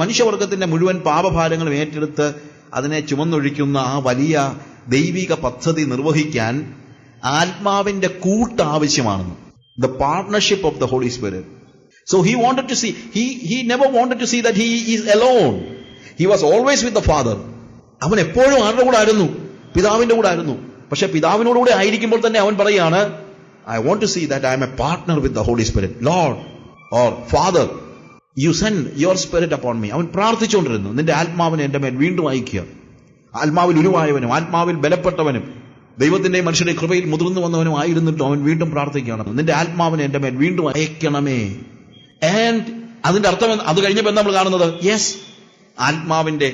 മനുഷ്യവർഗത്തിന്റെ മുഴുവൻ പാപഭാരങ്ങളും ഏറ്റെടുത്ത് അതിനെ ചുമന്നൊഴിക്കുന്ന ആ വലിയ ദൈവിക പദ്ധതി നിർവഹിക്കാൻ ആത്മാവിന്റെ കൂട്ട് ആവശ്യമാണെന്ന്. The partnership of the holy spirit. So he wanted to see, he never wanted to see that he is alone. He was always with the Father. അവൻ എപ്പോഴും ആരുടെ കൂടെ ആയിരുന്നു? പിതാവിന്റെ കൂടെ ആയിരുന്നു. പക്ഷെ പിതാവിനോടുകൂടെ ആയിരിക്കുമ്പോൾ തന്നെ അവൻ പറയാണ്, I want to see that I am a partner with the Holy Spirit. Lord or Father, you send your spirit upon me. അവൻ പ്രാർത്ഥിച്ചുകൊണ്ടിരുന്നു, നിന്റെ ആത്മാവിനെ എന്റെ മേൽ വീണ്ടും അയക്കുക. ആത്മാവിൽ ഉരുവായവനും ആത്മാവിൽ ബലപ്പെട്ടവനും ദൈവത്തിന്റെയും മനുഷ്യരുടെ കൃപയിൽ മുതിർന്നു വന്നവനും ആയിരുന്നിട്ടും അവൻ വീണ്ടും പ്രാർത്ഥിക്കുകയാണ്, നിന്റെ ആത്മാവിനെ എന്റെ മേൽ വീണ്ടും അയക്കണമേ. ആൻഡ് അതിന്റെ അർത്ഥം അത് കഴിഞ്ഞപ്പോൾ നമ്മൾ കാണുന്നത്, യെസ്, ആത്മാവിന്റെ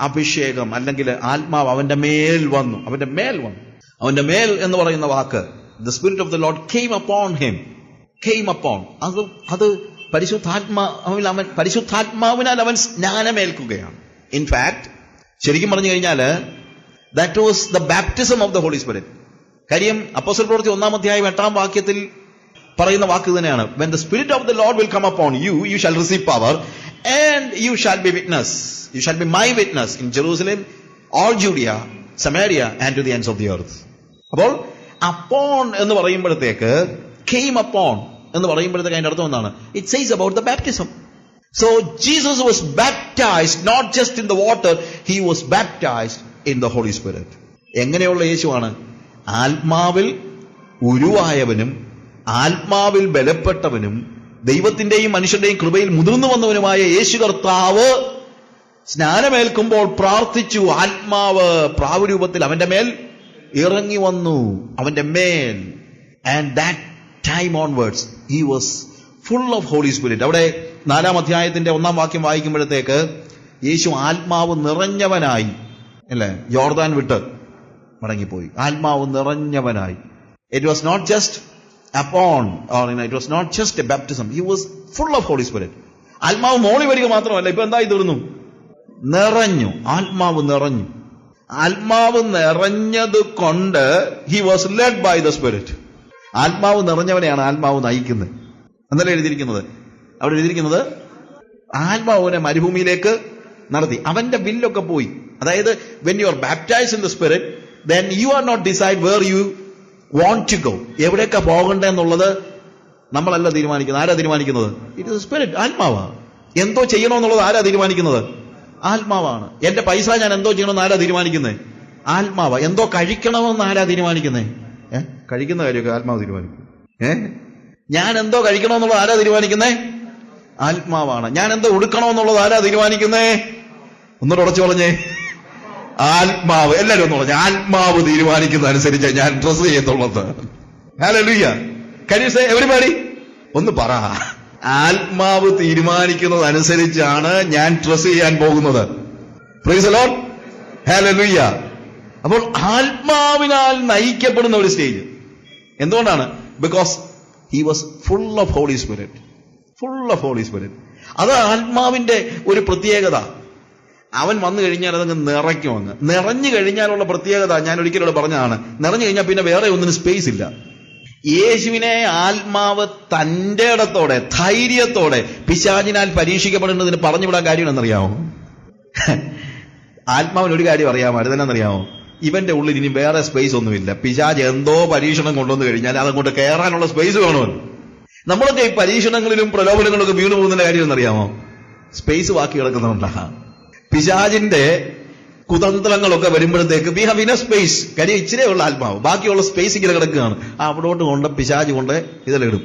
അഭിഷേകം അല്ലെങ്കിൽ ആത്മാവ് അവന്റെ മേൽ വന്നു. അവന്റെ മേൽ എന്ന് പറയുന്ന വാക്ക്, the spirit of the Lord came upon him. അത് പരിശുദ്ധാത്മാവിനാൽ അവൻ സ്നാനമേൽക്കുകയാണ്. ഇൻഫാക്ട് ശരിക്കും പറഞ്ഞു കഴിഞ്ഞാൽ that was the baptism of the Holy Spirit. കാര്യം അപ്പോസ്തല പ്രവൃത്തി 1-ാം അധ്യായം 8-ാം വാക്യത്തിൽ പറയുന്ന വാക്ക് തന്നെയാണ്, when the spirit of the Lord will come upon you, you shall receive power and you shall be witness. You shall be my witness in Jerusalem, all Judea, Samaria and to the ends of the earth. അപ്പോൾ upon എന്ന് പറയുമ്പോഴത്തേക്ക്, came upon എന്ന് പറയുമ്പോഴത്തേക്ക് അതിന്റെ അർത്ഥം എന്താണ്? It says about the baptism. So Jesus was baptized not just in the water, he was baptized in the Holy Spirit. എങ്ങനെയുള്ള യേശുവാണ്? ആത്മാവിൽ ഉരുവായവനും ആത്മാവിൽ ബലപ്പെട്ടവനും ദൈവത്തിന്റെയും മനുഷ്യന്റെയും കൃപയിൽ മുതിർന്നു വന്നവനുമായ യേശു കർത്താവ് സ്നാനമേൽക്കുമ്പോൾ പ്രാർത്ഥിച്ചു, ആത്മാവ് പ്രാവരൂപത്തിൽ അവന്റെ മേൽ ഇറങ്ങി വന്നു, അവന്റെ മേൽ. And that time onwards he was full of holy spirit. അവിടെ 4-ാം അധ്യായത്തിന്റെ 1-ാം വാക്യം വായിക്കുമ്പോഴത്തേക്ക് യേശു ആത്മാവ് നിറഞ്ഞവനായി, അല്ലേ, യോർദാൻ വിട്ട് മടങ്ങിപ്പോയി. ആത്മാവ് നിറഞ്ഞവനായി. It was not just upon, or it was not just a baptism. He was full of Holy Spirit. ആത്മാവ് മോളി വരിക മാത്രമല്ല, ഇപ്പൊ എന്തായി തീർന്നു? നിറഞ്ഞു. ആത്മാവ് നിറഞ്ഞു. ആത്മാവ് നിറഞ്ഞത് കൊണ്ട് he was led by the Spirit. ആത്മാവ് നിറഞ്ഞവനെയാണ് ആത്മാവ് നയിക്കുന്നത്. എന്നല്ലേ എഴുതിയിരിക്കുന്നത്? അവിടെ എഴുതിയിരിക്കുന്നത് ആത്മാവിനെ മരുഭൂമിയിലേക്ക് നടത്തി. അവന്റെ വില്ലൊക്കെ പോയി. അതായത് when you are baptized in the Spirit, then you are not decide where you want to go. എവിടേക്കാ പോകണ്ടെന്നുള്ളത് നമ്മളല്ല തീരുമാനിക്കുന്നത്. ആരാ തീരുമാനിക്കുന്നത്? ഇറ്റ് ഇസ് സ്പിരിറ്റ്, ആത്മാവാണ്. എന്തോ ചെയ്യണമെന്നുള്ളത് ആരാ തീരുമാനിക്കുന്നത്? ആത്മാവാണ്. എന്റെ പൈസ ഞാൻ എന്തോ ചെയ്യണമെന്ന് ആരാ തീരുമാനിക്കുന്നത്? ആത്മാവാ. എന്തോ കഴിക്കണമെന്ന് ആരാ തീരുമാനിക്കുന്നത്? കഴിക്കുന്ന കാര്യമൊക്കെ ആത്മാവ് തീരുമാനിക്കും. ഞാൻ എന്തോ കഴിക്കണമെന്നുള്ളത് ആരാ തീരുമാനിക്കുന്നേ? ആത്മാവാണ്. ഞാൻ എന്തോ ഉടുക്കണമെന്നുള്ളത് ആരാ തീരുമാനിക്കുന്നേ? ഒന്നുകൂടെ ഉടച്ചു പറഞ്ഞേ, ആത്മാവ്. എല്ലാവരും ഒന്ന് പറഞ്ഞു, ആത്മാവ് തീരുമാനിക്കുന്ന അനുസരിച്ച് ഞാൻ ഡ്രസ് ചെയ്യത്തുള്ളത്. Hallelujah. Can you say everybody? ഒന്ന് പറ. ആത്മാവ് തീരുമാനിക്കുന്നത് അനുസരിച്ചാണ് ഞാൻ ഡ്രസ് ചെയ്യാൻ പോകുന്നത്. Praise the Lord. ഹല്ലേലൂയ. അപ്പോൾ ആത്മാവിനാൽ നയിക്കപ്പെടുന്ന ഒരു സ്റ്റേജ്. എന്തുകൊണ്ടാണ്? Because he was full of Holy Spirit. അത് ആത്മാവിന്റെ ഒരു പ്രത്യേകത. അവൻ വന്നു കഴിഞ്ഞാൽ അതങ്ങ് നിറയ്ക്കും. അങ്ങ് നിറഞ്ഞു കഴിഞ്ഞാലുള്ള പ്രത്യേകത ഞാൻ ഒരിക്കലും പറഞ്ഞതാണ്. നിറഞ്ഞു കഴിഞ്ഞാൽ പിന്നെ വേറെ ഒന്നിനും സ്പേസ് ഇല്ല. യേശുവിനെ ആത്മാവ് തന്റെ ഇടത്തോടെ ധൈര്യത്തോടെ പിശാചിനാൽ പരീക്ഷിക്കപ്പെടുന്നതിന് പറഞ്ഞു വിടാൻ കാര്യം എന്നറിയാമോ? ആത്മാവിന് ഒരു കാര്യം അറിയാമായിരുന്നു. എന്നറിയാമോ? ഇവന്റെ ഉള്ളിൽ ഇനി വേറെ സ്പേസ് ഒന്നുമില്ല. പിശാച് എന്തോ പരീക്ഷണം കൊണ്ടുവന്നു കഴിഞ്ഞാൽ അതങ്ങോട്ട് കയറാനുള്ള സ്പേസ് വേണമല്ലോ. നമ്മളൊക്കെ ഈ പരീക്ഷണങ്ങളിലും പ്രലോഭനങ്ങളൊക്കെ വീണു പോകുന്ന കാര്യം എന്നറിയാമോ? സ്പേസ് ബാക്കി കിടക്കുന്നുണ്ടാ. പിശാചിന്റെ കുതന്ത്രങ്ങളൊക്കെ വരുമ്പോഴത്തേക്ക് വി ഹാവ് ഇനഫ് സ്പേസ്. കാര്യം ഇച്ചിരേ ഉള്ള ആത്മാവ്, ബാക്കിയുള്ള സ്പേസ് ഇങ്ങനെ കിടക്കുകയാണ്. അവിടോട്ട് കൊണ്ട് പിശാച് കൊണ്ട് ഇതിലിടും.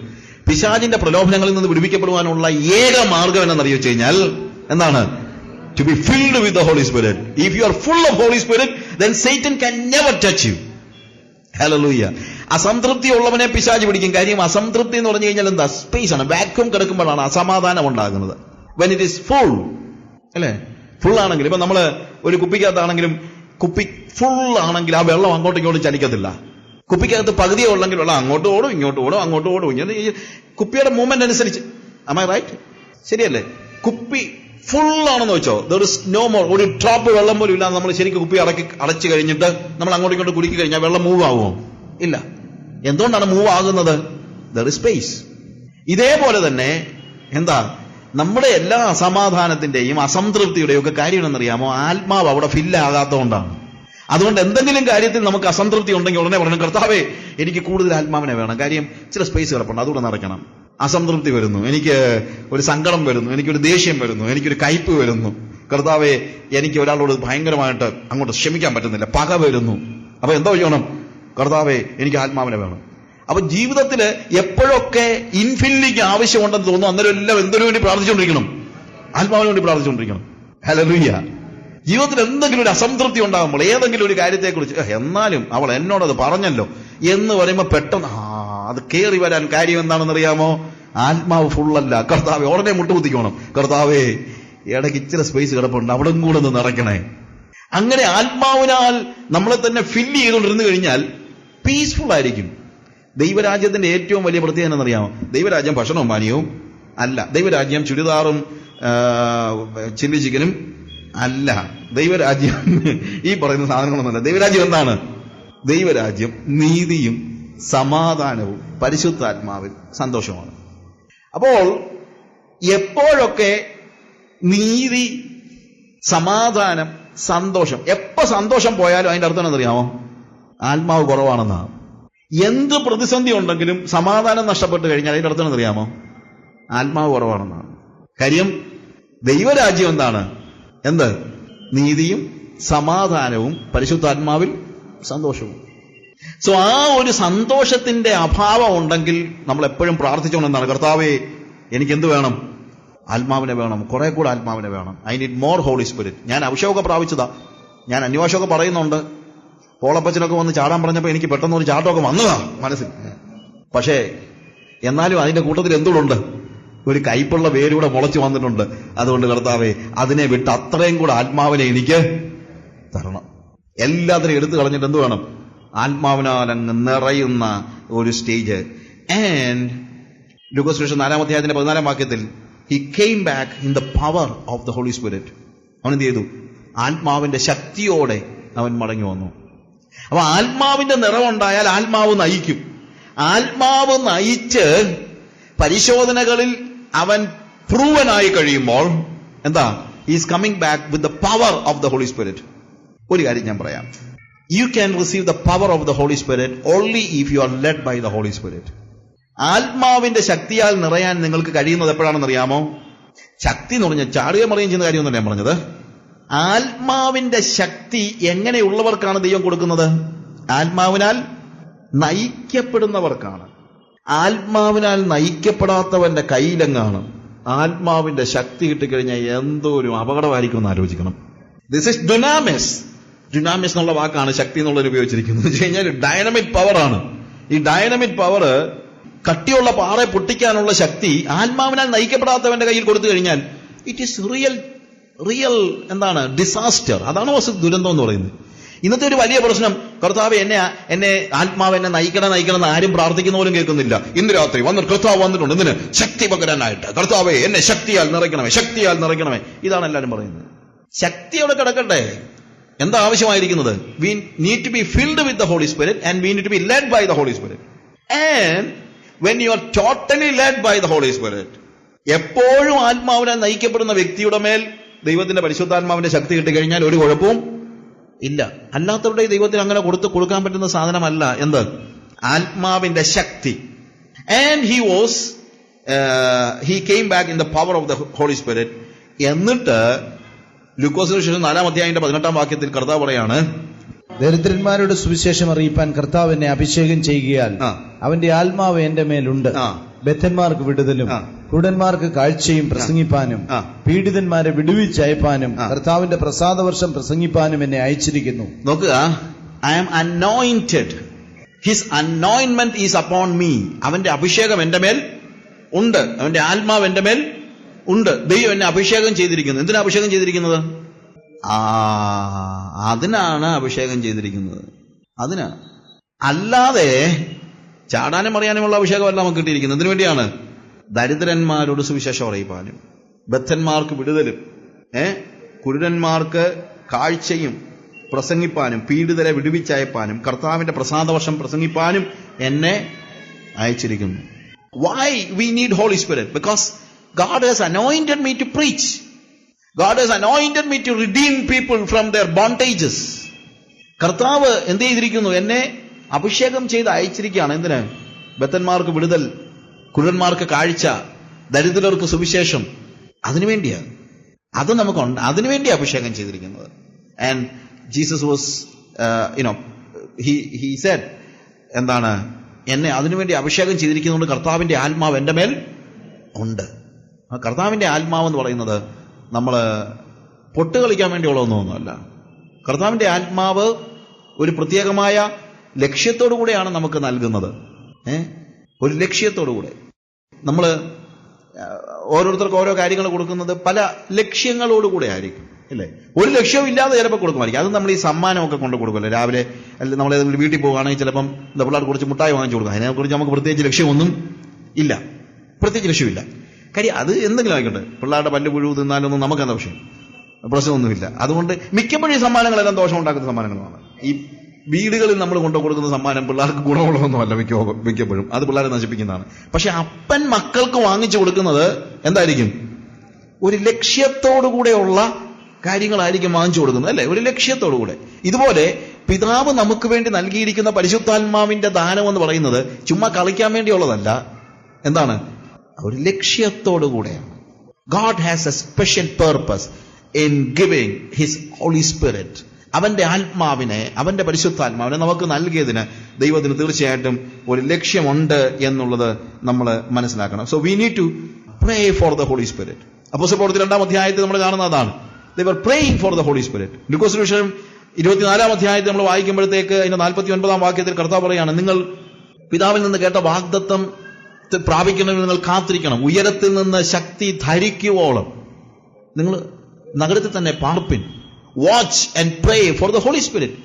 പിശാചിന്റെ പ്രലോഭനങ്ങളിൽ നിന്ന് വിടുവിക്കപ്പെടുവാനുള്ള ഏക മാർഗം എന്നറിയോ വെച്ച് കഴിഞ്ഞാൽ എന്താണ്? To be filled with the Holy Spirit. If you are full of Holy Spirit, then Satan can never touch you. Hallelujah. അസംതൃപ്തി ഉള്ളവനെ പിശാച് പിടിക്കും. കാര്യം അസംതൃപ്തി എന്ന് പറഞ്ഞു കഴിഞ്ഞാൽ എന്താ? സ്പേസ് ആണ്. വാക്യൂം കിടക്കുമ്പോഴാണ് അസമാധാനം ഉണ്ടാകുന്നത്. When it is full, അല്ലേ? ഫുൾ ആണെങ്കിൽ, ഇപ്പൊ നമ്മള് ഒരു കുപ്പിക്കകത്താണെങ്കിലും കുപ്പി ഫുൾ ആണെങ്കിൽ ആ വെള്ളം അങ്ങോട്ടും ഇങ്ങോട്ടും ചലിക്കത്തില്ല. കുപ്പിക്കകത്ത് പകുതിയേ ഉള്ളെങ്കിൽ വെള്ളം അങ്ങോട്ടും ഓടും ഇങ്ങോട്ടും ഓടും അങ്ങോട്ടും ഓടും. ഇങ്ങനെ ഈ കുപ്പിയുടെ മൂവ്മെന്റ് അനുസരിച്ച്. Am I right? ശരിയല്ലേ? കുപ്പി ഫുൾ ആണെന്ന് വെച്ചോ, there is no more, ഒരു ഡ്രോപ്പ് വെള്ളം പോലും ഇല്ല. നമ്മൾ ശരിക്കും കുപ്പി അടച്ചു കഴിഞ്ഞിട്ട് നമ്മൾ അങ്ങോട്ടും ഇങ്ങോട്ടും കുടിക്കി കഴിഞ്ഞാൽ വെള്ളം മൂവ് ആവുമോ? ഇല്ല. എന്തുകൊണ്ടാണ് മൂവ് ആകുന്നത്? There is space. ഇതേപോലെ തന്നെ എന്താ നമ്മുടെ എല്ലാ അസമാധാനത്തിന്റെയും അസംതൃപ്തിയുടെയും ഒക്കെ കാര്യം എന്നറിയാമോ? ആത്മാവ് അവിടെ ഫില്ലാകാത്തതുകൊണ്ടാണ്. അതുകൊണ്ട് എന്തെങ്കിലും കാര്യത്തിൽ നമുക്ക് അസംതൃപ്തി ഉണ്ടെങ്കിൽ ഉടനെ പറയണം, കർത്താവേ എനിക്ക് കൂടുതൽ ആത്മാവിനെ വേണം. കാര്യം ചില സ്പേസ് കിടപ്പുണ്ട്, അതുകൂടെ നടക്കണം. അസംതൃപ്തി വരുന്നു, എനിക്ക് ഒരു സങ്കടം വരുന്നു, എനിക്കൊരു ദേഷ്യം വരുന്നു, എനിക്കൊരു കയ്പ് വരുന്നു. കർത്താവേ എനിക്ക് ഒരാളോട് ഭയങ്കരമായിട്ട് അങ്ങോട്ട് ക്ഷമിക്കാൻ പറ്റുന്നില്ല, പക വരുന്നു. അപ്പൊ എന്തോ ചെയ്യണം? കർത്താവേ എനിക്ക് ആത്മാവിനെ വേണം. അപ്പൊ ജീവിതത്തില് എപ്പോഴൊക്കെ ഇൻഫില്ലിക്ക് ആവശ്യമുണ്ടെന്ന് തോന്നുന്നു, അന്നേരം എല്ലാം എന്തിനു വേണ്ടി പ്രാർത്ഥിച്ചുകൊണ്ടിരിക്കണം? ആത്മാവിന് വേണ്ടി പ്രാർത്ഥിച്ചുകൊണ്ടിരിക്കണം. ഹല്ലേലൂയ. ജീവിതത്തിൽ എന്തെങ്കിലും ഒരു അസംതൃപ്തി ഉണ്ടാകുമ്പോൾ, ഏതെങ്കിലും ഒരു കാര്യത്തെക്കുറിച്ച് എന്നാലും അവൾ എന്നോടത് പറഞ്ഞല്ലോ എന്ന് പറയുമ്പോൾ പെട്ടെന്ന് അത് കയറി വരാൻ കാര്യം എന്താണെന്നറിയാമോ? ആത്മാവ് ഫുള്ളല്ല. കർത്താവേ ഉടനെ മുട്ടുകുത്തിക്കണം, കർത്താവേ ഇടയ്ക്ക് ഇച്ചിരി സ്പേസ് കിടപ്പുണ്ട്, അവിടെ കൂടെ ഒന്ന് നിറയ്ക്കണേ. അങ്ങനെ ആത്മാവിനാൽ നമ്മളെ തന്നെ ഫില്ല് ചെയ്തുകൊണ്ടിരുന്നു കഴിഞ്ഞാൽ പീസ്ഫുൾ ആയിരിക്കും. ദൈവരാജ്യത്തിന്റെ ഏറ്റവും വലിയ പ്രത്യേകത എന്നറിയാമോ? ദൈവരാജ്യം ഭക്ഷണവും പാനീയവും അല്ല. ദൈവരാജ്യം ചുരിദാറും ചില്ലി ചിക്കനും അല്ല. ദൈവരാജ്യം ഈ പറയുന്ന സാധനങ്ങളൊന്നുമല്ല. ദൈവരാജ്യം എന്താണ്? ദൈവരാജ്യം നീതിയും സമാധാനവും പരിശുദ്ധാത്മാവിൽ സന്തോഷമാണ്. അപ്പോൾ എപ്പോഴൊക്കെ നീതി, സമാധാനം, സന്തോഷം, എപ്പോ സന്തോഷം പോയാലും അതിന്റെ അർത്ഥം എന്നറിയാമോ? ആത്മാവ് കുറവാണെന്നാണ്. എന്ത് പ്രതിസന്ധി ഉണ്ടെങ്കിലും സമാധാനം നഷ്ടപ്പെട്ട് കഴിഞ്ഞാൽ അതിന്റെ അർത്ഥം എന്നറിയാമോ? ആത്മാവ് കുറവാണെന്നാണ്. കാര്യം ദൈവരാജ്യം എന്താണ്? എന്ത്? നീതിയും സമാധാനവും പരിശുദ്ധാത്മാവിൽ സന്തോഷവും. സോ ആ ഒരു സന്തോഷത്തിന്റെ അഭാവം ഉണ്ടെങ്കിൽ നമ്മൾ എപ്പോഴും പ്രാർത്ഥിച്ചുകൊണ്ടെന്നാണ്, കർത്താവേ എനിക്കെന്ത് വേണം? ആത്മാവിനെ വേണം, കുറെ കൂടെ ആത്മാവിനെ വേണം. I need more holy spirit. ഞാൻ അഭിഷേകമൊക്കെ പ്രാപിച്ചതാ, ഞാൻ അന്വേഷമൊക്കെ പറയുന്നുണ്ട്. പോളപ്പച്ചനൊക്കെ വന്ന് ചാടാൻ പറഞ്ഞപ്പോൾ എനിക്ക് പെട്ടെന്ന് ഒരു ചാട്ടമൊക്കെ വന്നതാ മനസ്സിൽ. പക്ഷേ എന്നാലും അതിന്റെ കൂട്ടത്തിൽ എന്തുകൊണ്ട്? ഒരു കൈപ്പുള്ള വേരൂടെ മുളച്ചു വന്നിട്ടുണ്ട്. അതുകൊണ്ട് കർത്താവേ അതിനെ വിട്ട് അത്രയും കൂടെ ആത്മാവിനെ എനിക്ക് തരണം. എല്ലാത്തിനും എടുത്തു കളഞ്ഞിട്ട് എന്ത് വേണം? ആത്മാവിനാൽ അങ്ങ് നിറയുന്ന ഒരു സ്റ്റേജ്. ആൻഡ് ലൂക്കോസ് സുവിശേഷം 4-ാം അധ്യായത്തിന്റെ 14-ാം വാക്യത്തിൽ he came back in the power of the Holy Spirit. അവൻ എന്ത് ചെയ്തു? ആത്മാവിന്റെ ശക്തിയോടെ അവൻ മടങ്ങി വന്നു. അപ്പൊ ആത്മാവിന്റെ നിറവുണ്ടായാൽ ആത്മാവ് നയിക്കും. ആത്മാവ് നയിച്ച് പരിശോധനകളിൽ അവൻ പ്രൂവനായി കഴിയുമ്പോൾ എന്താ? Is coming back with the power of the holy spirit. ഒരു കാര്യം ഞാൻ പറയാം, you can receive the power of the holy spirit only if you are led by the holy spirit. ആത്മാവിന്റെ ശക്തിയാൽ നിറയാൻ നിങ്ങൾക്ക് കഴിയുന്നത് എപ്പോഴാണെന്ന് അറിയാമോ? ശക്തി എന്ന് പറഞ്ഞാൽ ചാടുകയും മറിയുകയും ചെയ്യുന്ന കാര്യമൊന്നുമല്ല ഞാൻ പറഞ്ഞത്. ആത്മാവിന്റെ ശക്തി എങ്ങനെയുള്ളവർക്കാണ് ദൈവം കൊടുക്കുന്നത്? ആത്മാവിനാൽ നയിക്കപ്പെടുന്നവർക്കാണ്. ആത്മാവിനാൽ നയിക്കപ്പെടാത്തവന്റെ കയ്യിലെങ്ങാണ് ആത്മാവിന്റെ ശക്തി കിട്ടിക്കഴിഞ്ഞാൽ എന്തോ ഒരു അപകടമായിരിക്കും എന്ന് ആലോചിക്കണം. This is ഡുനാമിസ്. ഡുനാമിസ് എന്നുള്ള വാക്കാണ് ശക്തി എന്നുള്ളത് ഉപയോഗിച്ചിരിക്കുന്നത്. എന്ന് വെച്ച് കഴിഞ്ഞാൽ ഡൈനമിക് പവറാണ്. ഈ ഡൈനമിക് പവർ, കട്ടിയുള്ള പാറ പൊട്ടിക്കാനുള്ള ശക്തി ആത്മാവിനാൽ നയിക്കപ്പെടാത്തവന്റെ കയ്യിൽ കൊടുത്തു കഴിഞ്ഞാൽ ഇറ്റ് ഈസ് റിയൽ എന്താണ്? ഡിസാസ്റ്റർ. അതാണ് ദുരന്തം എന്ന് പറയുന്നത്. ഇന്നത്തെ ഒരു വലിയ പ്രശ്നം, കർത്താവ് എന്നെ ആത്മാവ് എന്നെ നയിക്കണം എന്ന് ആരും പ്രാർത്ഥിക്കുന്ന പോലും കേൾക്കുന്നില്ല. ഇന്ന് രാത്രി വന്നിട്ട് കർത്താവ് വന്നിട്ടുണ്ട് ഇതിന് ശക്തി പകരാനായിട്ട്. കർത്താവെ എന്നെ ശക്തിയാൽ നിറയ്ക്കണമേ. ഇതാണ് എല്ലാവരും പറയുന്നത്. ശക്തി അവിടെ കിടക്കട്ടെ. എന്താ ആവശ്യമായിരിക്കുന്നത്? We need to be filled with the holy spirit and we need to be led by the holy spirit. And when you are totally led by the holy Spirit, എപ്പോഴും ആത്മാവിനാൽ നയിക്കപ്പെടുന്ന വ്യക്തിയുടെ മേൽ ദൈവത്തിന്റെ പരിശുദ്ധാത്മാവിന്റെ ശക്തി കിട്ടിക്കഴിഞ്ഞാൽ ഒരു കുഴപ്പവും ഇല്ല. അല്ലാത്തവരുടെ ദൈവത്തിന് അങ്ങനെ കൊടുക്കാൻ പറ്റുന്ന സാധനമല്ല എന്ത്? ആത്മാവിന്റെ ശക്തി. And he came back in the power of the Holy Spirit. എന്നിട്ട് ലൂക്കോസ് സുവിശേഷം 4-ാം അധ്യായത്തിന്റെ 18-ാം വാക്യത്തിൽ കർത്താവ് പറയാണ്, ദരിദ്രന്മാരുടെ സുവിശേഷം അറിയിപ്പാൻ കർത്താവ് എന്നെ അഭിഷേകം ചെയ്യുകയാൽ അവന്റെ ആത്മാവ് എന്റെ മേലുണ്ട്. ബദ്ധന്മാർക്ക് വിടുതലും കുരുടന്മാർക്ക് കാഴ്ചയും പ്രസംഗിപ്പാനും പീഡിതന്മാരെ വിടുവിച്ചയപ്പാനും കർത്താവിന്റെ പ്രസാദവർഷം പ്രസംഗിപ്പാനും എന്നെ അയച്ചിരിക്കുന്നു. നോക്കുക, I am anointed. His anointment is upon me. അവന്റെ അഭിഷേകം എന്റെ മേൽ ഉണ്ട്. അവന്റെ ആത്മാവ് എന്റെ മേൽ ഉണ്ട്. ദൈവം എന്നെ അഭിഷേകം ചെയ്തിരിക്കുന്നത്. എന്തിനാ അഭിഷേകം ചെയ്തിരിക്കുന്നത്? അതിനാണ് അഭിഷേകം ചെയ്തിരിക്കുന്നത്. അതിനാണ്. അല്ലാതെ ചാടാനും അറിയാനുമുള്ള അഭിഷേകമല്ല നമുക്ക് കിട്ടിയിരിക്കുന്നത്. എന്തിനു വേണ്ടിയാണ്? ദരിദ്രന്മാരോട് സുവിശേഷം അറിയിപ്പാനും ബദ്ധന്മാർക്ക് വിടുതലും കുരുടന്മാർക്ക് കാഴ്ചയും പ്രസംഗിപ്പാനും പീഡിതരെ വിടുവിച്ചയപ്പാനും കർത്താവിന്റെ പ്രസാദവർഷം പ്രസംഗിപ്പാനും എന്നെ അയച്ചിരിക്കുന്നു. Why we need Holy Spirit? Because God has anointed me to preach. God has anointed me to redeem people from their bondages. കർത്താവ് എന്ത് ചെയ്തിരിക്കുന്നു? എന്നെ അഭിഷേകം ചെയ്ത് അയച്ചിരിക്കുകയാണ്. എന്തിന്? ബദ്ധന്മാർക്ക് വിടുതൽ, കുരുടന്മാർക്ക് കാഴ്ച, ദരിദ്രർക്ക് സുവിശേഷം. അതിനുവേണ്ടിയാണ്. അത് നമുക്കുണ്ട്. അതിനുവേണ്ടി അഭിഷേകം ചെയ്തിരിക്കുന്നത്. And Jesus was he said, എന്താണ്? എന്നെ അതിനുവേണ്ടി അഭിഷേകം ചെയ്തിരിക്കുന്നതുകൊണ്ട് കർത്താവിന്റെ ആത്മാവ് എൻ്റെ മേൽ ഉണ്ട്. ആ കർത്താവിന്റെ ആത്മാവ് എന്ന് പറയുന്നത് നമ്മൾ പൊട്ട് കളിക്കാൻ വേണ്ടിയുള്ളതൊന്നുമല്ല. കർത്താവിന്റെ ആത്മാവ് ഒരു പ്രത്യേകമായ ലക്ഷ്യത്തോടു കൂടെയാണ് നമുക്ക് നൽകുന്നത്. ഒരു ലക്ഷ്യത്തോടു കൂടെ. നമ്മൾ ഓരോരുത്തർക്ക് ഓരോ കാര്യങ്ങൾ കൊടുക്കുന്നത് പല ലക്ഷ്യങ്ങളോടുകൂടെ ആയിരിക്കും, ഇല്ലേ? ഒരു ലക്ഷ്യവും ഇല്ലാതെ ചിലപ്പോൾ കൊടുക്കുമായിരിക്കും. അത് നമ്മൾ ഈ സമ്മാനമൊക്കെ കൊണ്ട് കൊടുക്കുമല്ലോ. രാവിലെ അല്ലെങ്കിൽ നമ്മൾ ഏതെങ്കിലും വീട്ടിൽ പോകുകയാണെങ്കിൽ ചിലപ്പം പിള്ളേർക്ക് കുറച്ച് മുട്ടായി വാങ്ങിച്ചു കൊടുക്കും. അതിനെക്കുറിച്ച് നമുക്ക് പ്രത്യേകിച്ച് ലക്ഷ്യമൊന്നും ഇല്ല, പ്രത്യേകിച്ച് ലക്ഷ്യമില്ല. കാര്യം അത് എന്തെങ്കിലും ആയിക്കോട്ടെ, പിള്ളേരുടെ പല്ല് പുഴു തിന്നാലൊന്നും നമുക്കെന്താ പ്രശ്നമൊന്നുമില്ല. അതുകൊണ്ട് മിക്കപ്പോഴും ഈ സമ്മാനങ്ങളെല്ലാം ദോഷം ഉണ്ടാക്കുന്ന സമ്മാനങ്ങളാണ്. ഈ വീടുകളിൽ നമ്മൾ കൊണ്ടു കൊടുക്കുന്ന സമ്മാനം പിള്ളേർക്ക് ഗുണമുള്ളതൊന്നുമല്ല മിക്കപ്പോഴും. അത് പിള്ളേരെ നശിപ്പിക്കുന്നതാണ്. പക്ഷെ അപ്പൻ മക്കൾക്ക് വാങ്ങിച്ചു കൊടുക്കുന്നത് എന്തായിരിക്കും? ഒരു ലക്ഷ്യത്തോടുകൂടെയുള്ള കാര്യങ്ങളായിരിക്കും വാങ്ങിച്ചു കൊടുക്കുന്നത്, അല്ലെ? ഒരു ലക്ഷ്യത്തോടുകൂടെ. ഇതുപോലെ പിതാവ് നമുക്ക് വേണ്ടി നൽകിയിരിക്കുന്ന പരിശുദ്ധാത്മാവിന്റെ ദാനം എന്ന് പറയുന്നത് ചുമ്മാ കളിക്കാൻ വേണ്ടിയുള്ളതല്ല. എന്താണ്? ഒരു ലക്ഷ്യത്തോടുകൂടെയാണ്. God has a special purpose in giving His Holy Spirit. അവന്റെ ആത്മാവിനെ, അവന്റെ പരിശുദ്ധാത്മാവിനെ നമുക്ക് നൽകിയതിന് ദൈവത്തിന് തീർച്ചയായിട്ടും ഒരു ലക്ഷ്യമുണ്ട് എന്നുള്ളത് നമ്മൾ മനസ്സിലാക്കണം. So we need to pray for the holy spirit. അപ്പോസ്തല പ്രവൃത്തി 2-ാം അധ്യായത്തിൽ നമ്മൾ കാണുന്ന അതാണ്. They were praying for the Holy Spirit. ലൂക്കോസ് സുവിശേഷം 24-ാം അധ്യായത്തിൽ നമ്മൾ വായിക്കുമ്പോഴത്തേക്ക് അതിന്റെ 49-ാം വാക്യത്തിൽ കർത്താവ് പറയാണ്, നിങ്ങൾ പിതാവിൽ നിന്ന് കേട്ട വാഗ്ദത്തം പ്രാപിക്കണമെന്ന് നിങ്ങൾ കാത്തിരിക്കണം. ഉയരത്തിൽ നിന്ന് ശക്തി ധരിക്കുവോളം നിങ്ങൾ നഗരത്തിൽ തന്നെ പാർപ്പിൻ. Watch and pray for the holy spirit.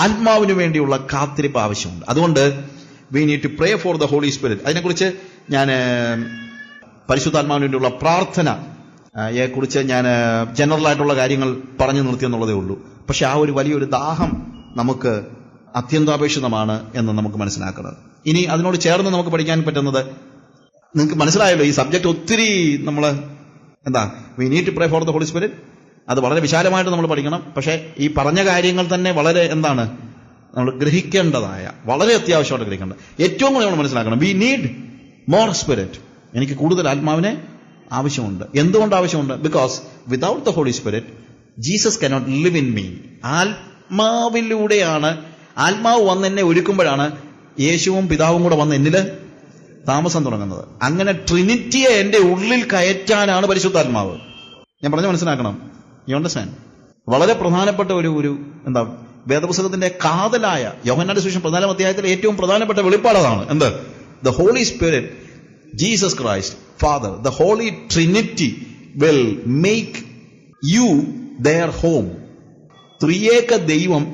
ആത്മാവിന് വേണ്ടിയുള്ള കാത്തിരിപ്പ് ആവശ്യമുണ്ട്. അതുകൊണ്ട് we need to pray for the holy Spirit. അതിനെക്കുറിച്ച് ഞാൻ പരിശുദ്ധാത്മാവിന് വേണ്ടിയുള്ള പ്രാർത്ഥനയെക്കുറിച്ച് ഞാൻ ജനറലായിട്ടുള്ള കാര്യങ്ങൾ പറഞ്ഞു നിർത്തിയെന്നുള്ളതേ ഉള്ളൂ. പക്ഷെ ആ ഒരു വലിയൊരു ദാഹം നമുക്ക് അത്യന്താപേക്ഷിതമാണ് എന്ന് നമുക്ക് മനസ്സിലാക്കണം. ഇനി അതിനോട് ചേർന്ന് നമുക്ക് പഠിക്കാൻ പറ്റുന്നത്, നിങ്ങൾക്ക് മനസ്സിലായല്ലോ, ഈ സബ്ജക്റ്റ് ഒത്തിരി നമ്മൾ we need to pray for the holy spirit. അത് വളരെ വിശാലമായിട്ട് നമ്മൾ പഠിക്കണം. പക്ഷേ ഈ പറഞ്ഞ കാര്യങ്ങൾ തന്നെ വളരെ നമ്മൾ ഗ്രഹിക്കേണ്ടതായ, വളരെ അത്യാവശ്യമായിട്ട് ഗ്രഹിക്കേണ്ട ഏറ്റവും കൂടുതൽ നമ്മൾ മനസ്സിലാക്കണം. We need more spirit. എനിക്ക് കൂടുതൽ ആത്മാവിനെ ആവശ്യമുണ്ട്. എന്തുകൊണ്ട് ആവശ്യമുണ്ട്? Because without the holy spirit Jesus cannot live in me. ആത്മാവിലൂടെയാണ്, ആത്മാവ് വന്ന് എന്നെ ഒരുക്കുമ്പോഴാണ് യേശുവും പിതാവും കൂടെ വന്ന് എന്നിൽ താമസം തുടങ്ങുന്നത്. അങ്ങനെ ട്രിനിറ്റിയെ എന്റെ ഉള്ളിൽ കയറ്റാനാണ് പരിശുദ്ധാത്മാവ്. ഞാൻ പറഞ്ഞ് മനസ്സിലാക്കണം. You understand? വളരെ പ്രധാനപ്പെട്ട ഒരു വേദപുസ്തകത്തിന്റെ കാതലായ യോഹന്നാന്റെ സുവിശേഷം 14-ാം അധ്യായത്തിലെ ഏറ്റവും പ്രധാനപ്പെട്ട വെളിപ്പാടാണ്. എന്ത്? The holy spirit, Jesus Christ, father, the holy trinity will make you their home. ത്രിയേക ദൈവം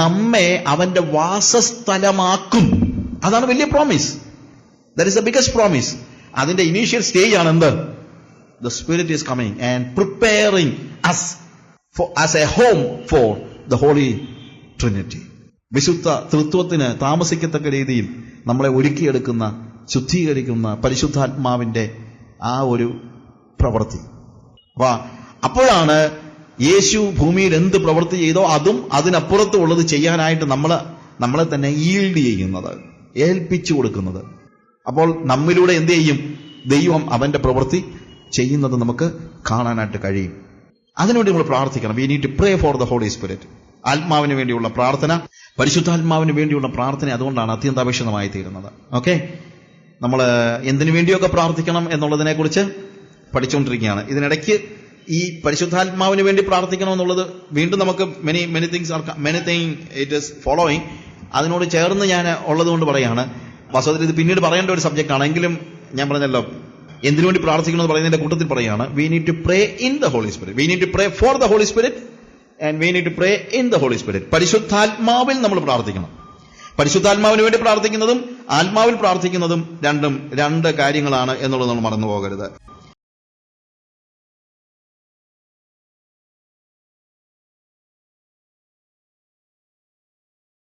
നമ്മെ അവന്റെ വാസസ്ഥലമാക്കും. അതാണ് വലിയ promise. That is the biggest promise. അതിന്റെ ഇനീഷ്യൽ സ്റ്റേജ് ആണ് എന്ത്? The Spirit is coming and preparing us as a home for the Holy Trinity. വിശുദ്ധ തൃത്വത്തിന് താമസിക്കത്തക്ക രീതിയിൽ നമ്മളെ ഒരുക്കിയെടുക്കുന്ന, ശുദ്ധീകരിക്കുന്ന പരിശുദ്ധാത്മാവിന്റെ ആ ഒരു പ്രവൃത്തി. അപ്പോഴാണ് യേശു ഭൂമിയിൽ എന്ത് പ്രവൃത്തി ചെയ്തോ അതും അതിനപ്പുറത്തുള്ളത് ചെയ്യാനായിട്ട് നമ്മളെ തന്നെ ഈൽഡ് ചെയ്യുന്നത്, ഏൽപ്പിച്ചു കൊടുക്കുന്നത്. അപ്പോൾ നമ്മിലൂടെ എന്ത് ചെയ്യും? ദൈവം അവന്റെ പ്രവൃത്തി ചെയ്യുന്നത് നമുക്ക് കാണാനായിട്ട് കഴിയും. അതിനുവേണ്ടി നമ്മൾ പ്രാർത്ഥിക്കണം. We need to pray for the holy spirit. ആത്മാവിന് വേണ്ടിയുള്ള പ്രാർത്ഥന, പരിശുദ്ധാത്മാവിന് വേണ്ടിയുള്ള പ്രാർത്ഥന അതുകൊണ്ടാണ് അത്യന്താപേക്ഷിതമായി തീരുന്നത്. ഓക്കെ, നമ്മൾ എന്തിനു വേണ്ടിയൊക്കെ പ്രാർത്ഥിക്കണം എന്നുള്ളതിനെ കുറിച്ച് പഠിച്ചുകൊണ്ടിരിക്കുകയാണ്. ഇതിനിടയ്ക്ക് ഈ പരിശുദ്ധാത്മാവിന് വേണ്ടി പ്രാർത്ഥിക്കണം എന്നുള്ളത് വീണ്ടും നമുക്ക് many things it is following. അതിനോട് ചേർന്ന് ഞാൻ ഉള്ളതുകൊണ്ട് പറയാണ്. വാസ്തവത്തിൽ ഇത് പിന്നീട് പറയേണ്ട ഒരു സബ്ജക്റ്റ് ആണെങ്കിലും ഞാൻ പറഞ്ഞല്ലോ, എന്തിനു വേണ്ടി പ്രാർത്ഥിക്കണം എന്ന് പറയുന്നതിന്റെ കൂട്ടത്തിൽ പറയാണ്, we need to pray in the holy spirit. We need to pray for the holy spirit and we need to pray in the holy spirit. പരിശുദ്ധാത്മാവിൽ നമ്മൾ പ്രാർത്ഥിക്കണം. പരിശുദ്ധാത്മാവിന് വേണ്ടി പ്രാർത്ഥിക്കുന്നതും ആത്മാവിൽ പ്രാർത്ഥിക്കുന്നതും രണ്ട് കാര്യങ്ങളാണ് എന്നുള്ളത് നമ്മൾ മറന്നു പോകരുത്.